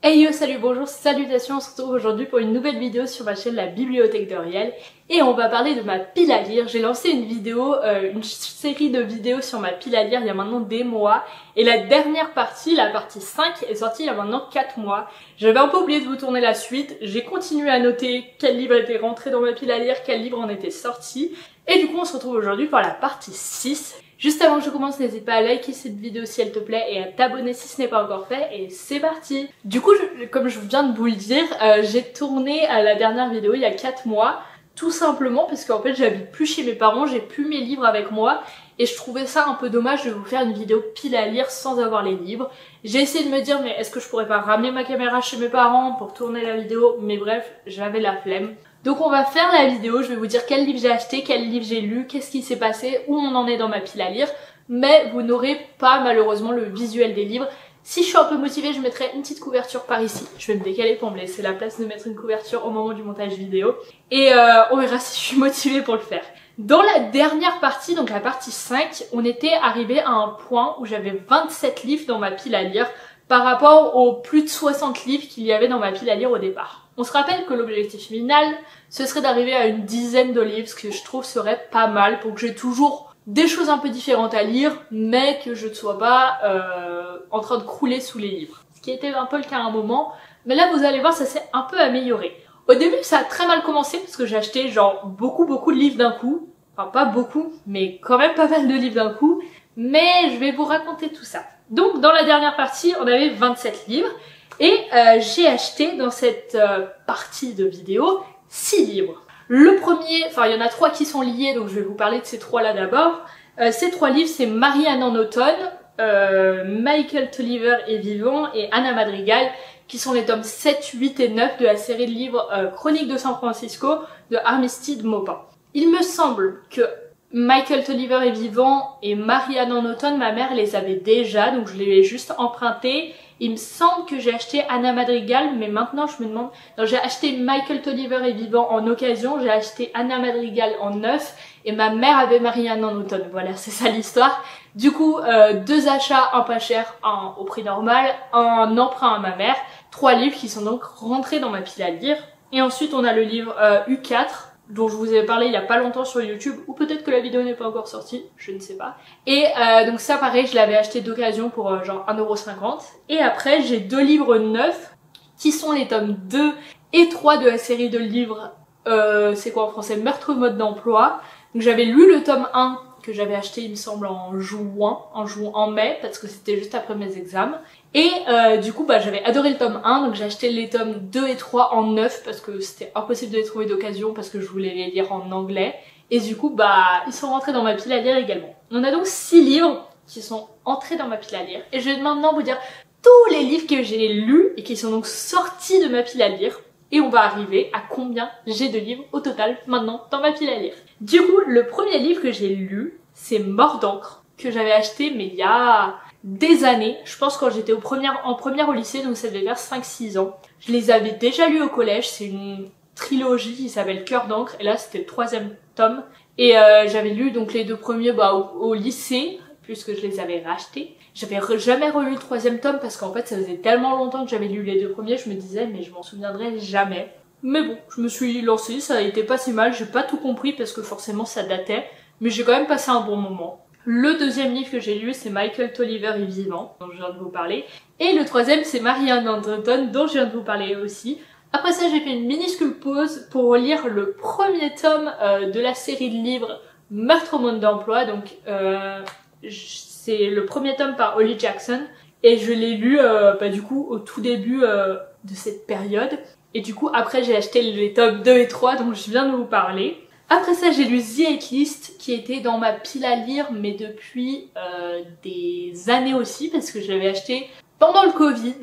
Hey yo, salut, bonjour, salutations, on se retrouve aujourd'hui pour une nouvelle vidéo sur ma chaîne La Bibliothèque de Riel et on va parler de ma pile à lire. J'ai lancé une vidéo, une série de vidéos sur ma pile à lire il y a maintenant des mois et la dernière partie, la partie 5, est sortie il y a maintenant 4 mois. J'avais un peu oublié de vous tourner la suite, j'ai continué à noter quel livre était rentré dans ma pile à lire, quel livre en était sorti et du coup on se retrouve aujourd'hui pour la partie 6. Juste avant que je commence, n'hésite pas à liker cette vidéo si elle te plaît et à t'abonner si ce n'est pas encore fait, et c'est parti. Du coup, comme je viens de vous le dire, j'ai tourné à la dernière vidéo il y a 4 mois, tout simplement parce qu'en fait j'habite plus chez mes parents, j'ai plus mes livres avec moi, et je trouvais ça un peu dommage de vous faire une vidéo pile à lire sans avoir les livres. J'ai essayé de me dire mais est-ce que je pourrais pas ramener ma caméra chez mes parents pour tourner la vidéo, mais bref, j'avais la flemme. Donc on va faire la vidéo, je vais vous dire quel livre j'ai acheté, quel livre j'ai lu, qu'est-ce qui s'est passé, où on en est dans ma pile à lire, mais vous n'aurez pas malheureusement le visuel des livres. Si je suis un peu motivée, je mettrai une petite couverture par ici. Je vais me décaler pour me laisser la place de mettre une couverture au moment du montage vidéo. Et on verra si je suis motivée pour le faire. Dans la dernière partie, donc la partie 5, on était arrivé à un point où j'avais 27 livres dans ma pile à lire par rapport aux plus de 60 livres qu'il y avait dans ma pile à lire au départ. On se rappelle que l'objectif final, ce serait d'arriver à une dizaine de livres, ce que je trouve serait pas mal pour que j'ai toujours des choses un peu différentes à lire, mais que je ne sois pas en train de crouler sous les livres. Ce qui était un peu le cas à un moment, mais là vous allez voir, ça s'est un peu amélioré. Au début ça a très mal commencé parce que j'ai acheté genre beaucoup de livres d'un coup. Enfin pas beaucoup, mais quand même pas mal de livres d'un coup. Mais je vais vous raconter tout ça. Donc dans la dernière partie, on avait 27 livres. Et j'ai acheté dans cette partie de vidéo 6 livres. Le premier, enfin il y en a 3 qui sont liés, donc je vais vous parler de ces 3 là d'abord. Ces 3 livres, c'est Marianne en automne, Michael Tolliver est vivant et Anna Madrigal, qui sont les tomes 7, 8 et 9 de la série de livres Chroniques de San Francisco de Armistead Maupin. Il me semble que Michael Tolliver est vivant et Marianne en automne, ma mère les avait déjà, donc je les ai juste empruntés. Il me semble que j'ai acheté Anna Madrigal, mais maintenant je me demande... Non, j'ai acheté Michael Tolliver est vivant en occasion, j'ai acheté Anna Madrigal en neuf, et ma mère avait Marianne en automne. Voilà, c'est ça l'histoire. Du coup, 2 achats, un pas cher, un au prix normal, un emprunt à ma mère, 3 livres qui sont donc rentrés dans ma pile à lire. Et ensuite on a le livre U4, dont je vous ai parlé il y a pas longtemps sur YouTube, ou peut-être que la vidéo n'est pas encore sortie, je ne sais pas. Et donc ça pareil, je l'avais acheté d'occasion pour genre 1,50 €. Et après j'ai 2 livres neufs, qui sont les tomes 2 et 3 de la série de livres, c'est quoi en français, Meurtre mode d'emploi. Donc j'avais lu le tome 1, que j'avais acheté il me semble en mai, parce que c'était juste après mes examens. Et du coup bah j'avais adoré le tome 1, donc j'ai acheté les tomes 2 et 3 en neuf parce que c'était impossible de les trouver d'occasion parce que je voulais les lire en anglais. Et du coup bah ils sont rentrés dans ma pile à lire également. On a donc 6 livres qui sont entrés dans ma pile à lire. Et je vais maintenant vous dire tous les livres que j'ai lus et qui sont donc sortis de ma pile à lire. Et on va arriver à combien j'ai de livres au total maintenant dans ma pile à lire. Du coup le premier livre que j'ai lu, c'est Mort d'encre, que j'avais acheté mais il y a des années, je pense quand j'étais en première au lycée, donc ça devait faire 5-6 ans. Je les avais déjà lus au collège, c'est une trilogie qui s'appelle Cœur d'encre, et là c'était le 3e tome. Et j'avais lu donc les 2 premiers au lycée, puisque je les avais rachetés. J'avais jamais relu le 3e tome parce qu'en fait ça faisait tellement longtemps que j'avais lu les 2 premiers, je me disais mais je m'en souviendrai jamais. Mais bon, je me suis lancée, ça a été pas si mal, j'ai pas tout compris parce que forcément ça datait, mais j'ai quand même passé un bon moment. Le 2e livre que j'ai lu, c'est Michael Tolliver est vivant, dont je viens de vous parler. Et le 3e, c'est Marianne en automne, dont je viens de vous parler aussi. Après ça, j'ai fait une minuscule pause pour lire le premier tome de la série de livres Meurtre au mode d'emploi. Donc, c'est le premier tome par Holly Jackson. Et je l'ai lu, du coup, au tout début de cette période. Et du coup, après, j'ai acheté les tomes 2 et 3, dont je viens de vous parler. Après ça, j'ai lu The Hate List, qui était dans ma pile à lire, mais depuis des années aussi, parce que je l'avais acheté pendant le Covid.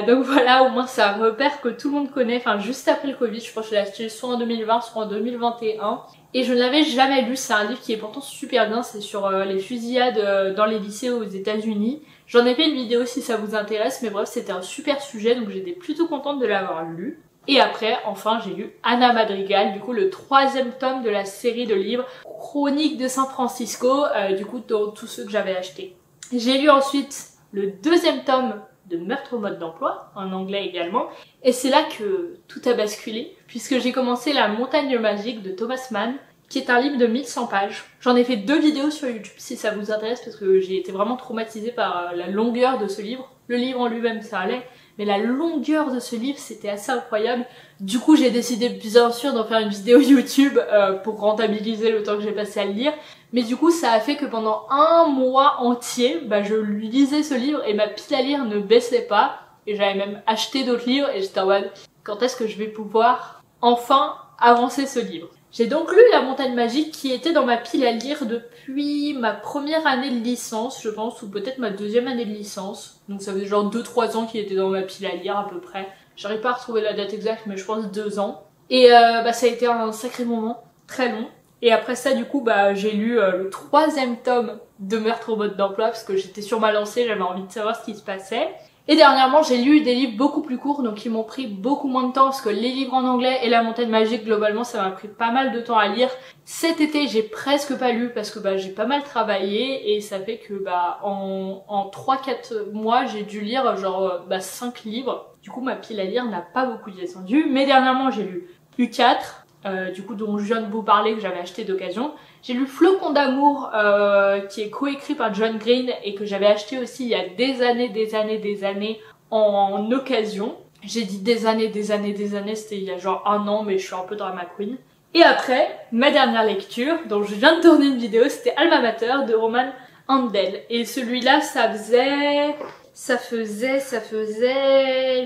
Donc voilà, au moins c'est un repère que tout le monde connaît, enfin juste après le Covid, je pense que je l'ai acheté soit en 2020, soit en 2021. Et je ne l'avais jamais lu, c'est un livre qui est pourtant super bien, c'est sur les fusillades dans les lycées aux États-Unis. J'en ai fait une vidéo si ça vous intéresse, mais bref, c'était un super sujet, donc j'étais plutôt contente de l'avoir lu. Et après, enfin, j'ai lu Anna Madrigal, du coup le 3e tome de la série de livres Chroniques de San Francisco, du coup dans tous ceux que j'avais achetés. J'ai lu ensuite le 2e tome de Meurtre au mode d'emploi, en anglais également. Et c'est là que tout a basculé, puisque j'ai commencé La montagne magique de Thomas Mann, qui est un livre de 1100 pages. J'en ai fait 2 vidéos sur YouTube si ça vous intéresse, parce que j'ai été vraiment traumatisée par la longueur de ce livre. Le livre en lui-même ça allait, mais la longueur de ce livre c'était assez incroyable. Du coup j'ai décidé bien sûr d'en faire une vidéo YouTube pour rentabiliser le temps que j'ai passé à le lire. Mais du coup ça a fait que pendant un mois entier, je lisais ce livre et ma pile à lire ne baissait pas. Et j'avais même acheté d'autres livres et j'étais en mode quand est-ce que je vais pouvoir enfin avancer ce livre. J'ai donc lu La montagne magique qui était dans ma pile à lire depuis ma première année de licence, je pense, ou peut-être ma deuxième année de licence. Donc ça faisait genre 2-3 ans qu'il était dans ma pile à lire à peu près. J'arrive pas à retrouver la date exacte mais je pense 2 ans. Et ça a été un sacré moment, très long. Et après ça du coup j'ai lu le 3e tome de Meurtre au mode d'emploi parce que j'étais sur ma lancée, j'avais envie de savoir ce qui se passait. Et dernièrement, j'ai lu des livres beaucoup plus courts, donc ils m'ont pris beaucoup moins de temps parce que les livres en anglais et La montagne magique, globalement, ça m'a pris pas mal de temps à lire. Cet été, j'ai presque pas lu parce que j'ai pas mal travaillé et ça fait que en 3-4 mois, j'ai dû lire genre 5 livres. Du coup, ma pile à lire n'a pas beaucoup descendu. Mais dernièrement, j'ai lu U4, du coup dont je viens de vous parler, que j'avais acheté d'occasion. J'ai lu Flocon d'amour qui est coécrit par John Green et que j'avais acheté aussi il y a des années en occasion. J'ai dit des années, c'était il y a genre 1 an mais je suis un peu drama queen. Et après, ma dernière lecture, dont je viens de tourner une vidéo, c'était Alma Mater de Roman Handel. Et celui-là, ça faisait,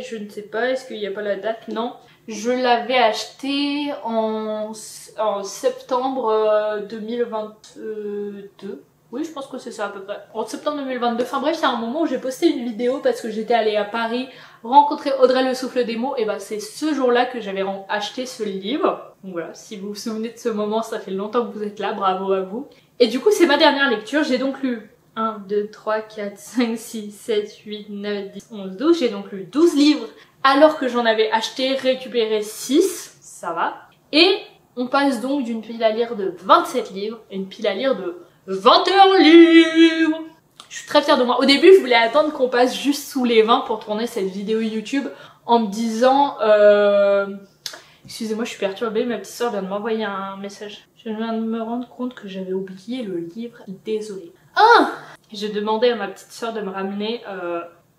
je ne sais pas, est-ce qu'il n'y a pas la date? Non. Je l'avais acheté en septembre 2022. Oui, je pense que c'est ça à peu près. En septembre 2022. Enfin bref, il y a un moment où j'ai posté une vidéo parce que j'étais allée à Paris rencontrer Audrey le souffle des mots. Et c'est ce jour-là que j'avais acheté ce livre. Donc voilà, si vous vous souvenez de ce moment, ça fait longtemps que vous êtes là, bravo à vous. Et du coup, c'est ma dernière lecture. J'ai donc lu 1, 2, 3, 4, 5, 6, 7, 8, 9, 10, 11, 12. J'ai donc lu 12 livres alors que j'en avais acheté, récupéré 6. Ça va. Et on passe donc d'une pile à lire de 27 livres à une pile à lire de 21 livres. Je suis très fière de moi. Au début, je voulais attendre qu'on passe juste sous les 20 pour tourner cette vidéo YouTube en me disant... Excusez-moi, je suis perturbée, ma petite soeur vient de m'envoyer un message. Je viens de me rendre compte que j'avais oublié le livre. Désolée. Ah! J'ai demandé à ma petite soeur de me ramener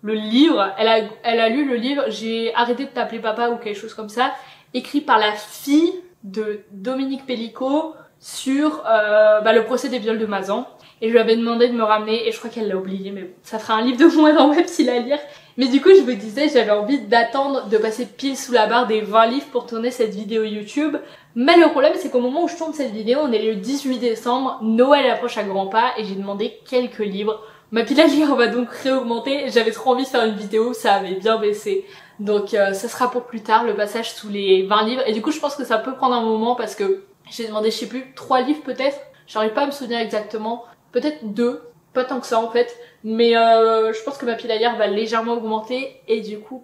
le livre. Elle a lu le livre. J'ai arrêté de t'appeler papa ou quelque chose comme ça. Écrit par la fille de Dominique Pellicot sur le procès des viols de Mazan. Et je lui avais demandé de me ramener et je crois qu'elle l'a oublié, mais bon, ça fera un livre de moins dans ma pile à lire. Mais du coup je me disais, j'avais envie d'attendre de passer pile sous la barre des 20 livres pour tourner cette vidéo YouTube. Mais le problème c'est qu'au moment où je tourne cette vidéo, on est le 18 décembre, Noël approche à grands pas et j'ai demandé quelques livres. Ma pile à lire va donc réaugmenter, j'avais trop envie de faire une vidéo, ça avait bien baissé. Donc ça sera pour plus tard, le passage sous les 20 livres. Et du coup je pense que ça peut prendre un moment parce que j'ai demandé, je sais plus, 3 livres peut-être. J'arrive pas à me souvenir exactement. Peut-être 2, pas tant que ça en fait. Mais je pense que ma pile à lire va légèrement augmenter. Et du coup,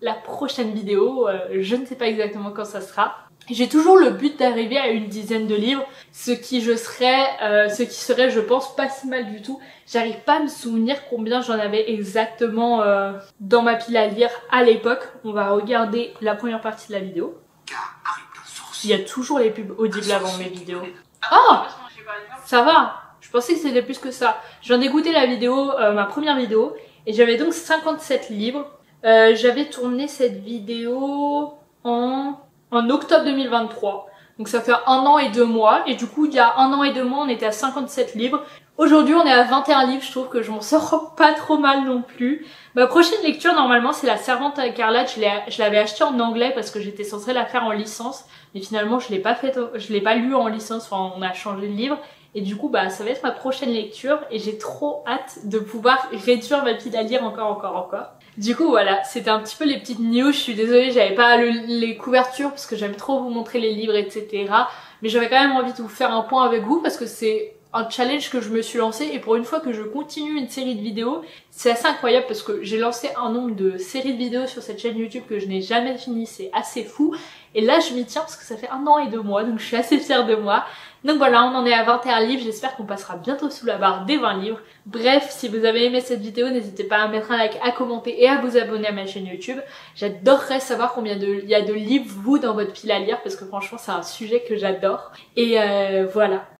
la prochaine vidéo, je ne sais pas exactement quand ça sera. J'ai toujours le but d'arriver à une dizaine de livres, ce qui serait, je pense, pas si mal du tout. J'arrive pas à me souvenir combien j'en avais exactement dans ma pile à lire à l'époque. On va regarder la première partie de la vidéo. Il y a toujours les pubs audibles avant mes vidéos. Oh, ça va. Je pensais que c'était plus que ça. Je viens d'écouter la vidéo, ma première vidéo, et j'avais donc 57 livres. J'avais tourné cette vidéo en octobre 2023. Donc ça fait 1 an et 2 mois. Et du coup, il y a 1 an et 2 mois, on était à 57 livres. Aujourd'hui, on est à 21 livres. Je trouve que je m'en sors pas trop mal non plus. Ma prochaine lecture, normalement, c'est La Servante à écarlate. Je l'avais acheté en anglais parce que j'étais censée la faire en licence. Mais finalement, je l'ai pas lu en licence. Enfin, on a changé de livre. Et du coup, ça va être ma prochaine lecture. Et j'ai trop hâte de pouvoir réduire ma pile à lire encore. Du coup, voilà, c'était un petit peu les petites news. Je suis désolée, j'avais pas les couvertures parce que j'aime trop vous montrer les livres, etc. Mais j'avais quand même envie de vous faire un point avec vous parce que c'est un challenge que je me suis lancé, et pour une fois que je continue une série de vidéos, c'est assez incroyable parce que j'ai lancé un nombre de séries de vidéos sur cette chaîne YouTube que je n'ai jamais fini, c'est assez fou. Et là je m'y tiens parce que ça fait 1 an et 2 mois, donc je suis assez fière de moi. Donc voilà, on en est à 21 livres, j'espère qu'on passera bientôt sous la barre des 20 livres. Bref, si vous avez aimé cette vidéo, n'hésitez pas à mettre un like, à commenter et à vous abonner à ma chaîne YouTube. J'adorerais savoir combien il y a de livres vous dans votre pile à lire, parce que franchement c'est un sujet que j'adore. Et voilà.